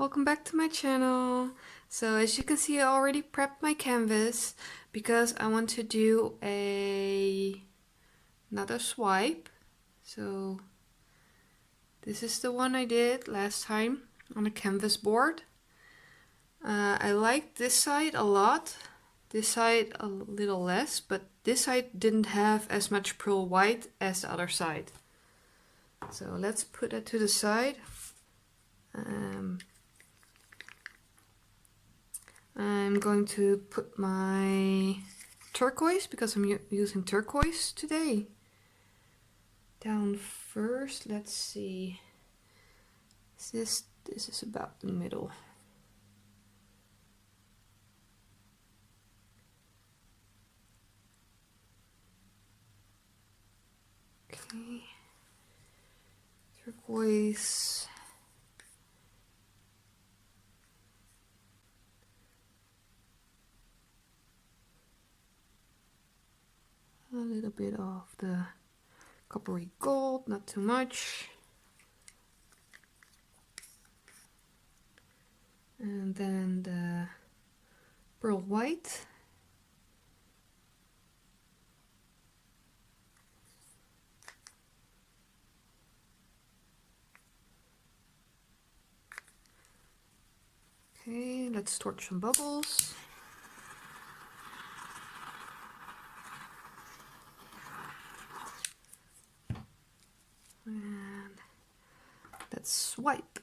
Welcome back to my channel. So as you can see, I already prepped my canvas because I want to do another swipe. So this is the one I did last time on a canvas board. I liked this side a lot, this side a little less, but this side didn't have as much pearl white as the other side. So let's put that to the side. I'm going to put my turquoise, because I'm using turquoise today, down first. Let's see. This is about the middle. Okay. Turquoise. A little bit of the coppery gold, not too much. And then the pearl white. Okay, let's torch some bubbles. And let's swipe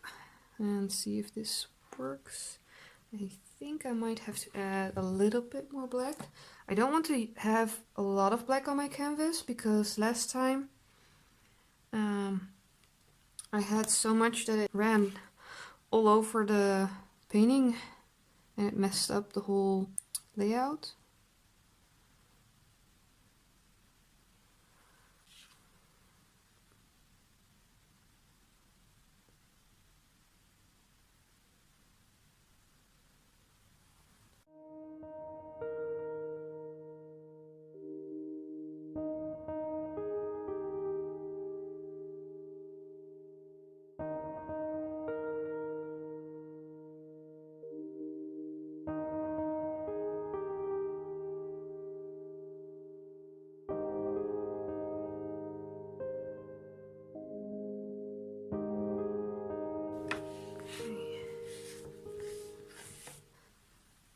and see if this works. I think I might have to add a little bit more black. I don't want to have a lot of black on my canvas because last time I had so much that it ran all over the painting and it messed up the whole layout.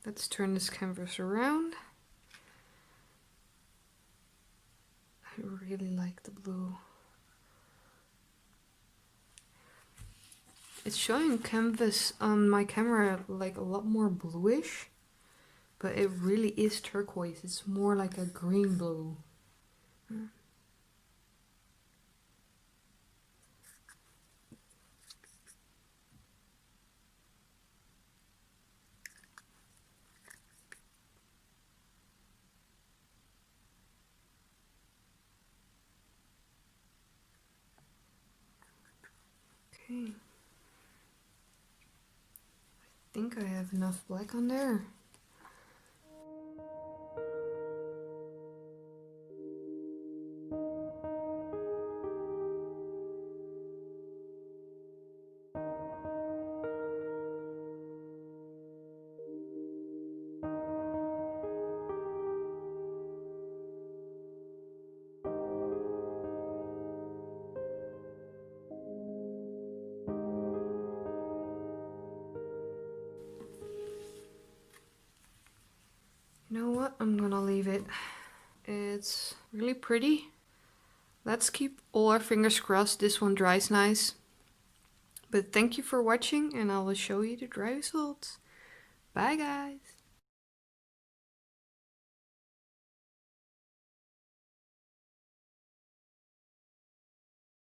Let's turn this canvas around. I really like the blue. It's showing canvas on my camera like a lot more bluish, but it really is turquoise. It's more like a green blue. Okay. I think I have enough black on there. You know what? I'm gonna leave it. It's really pretty. Let's keep all our fingers crossed this one dries nice. But thank you for watching and I will show you the dry results. Bye guys!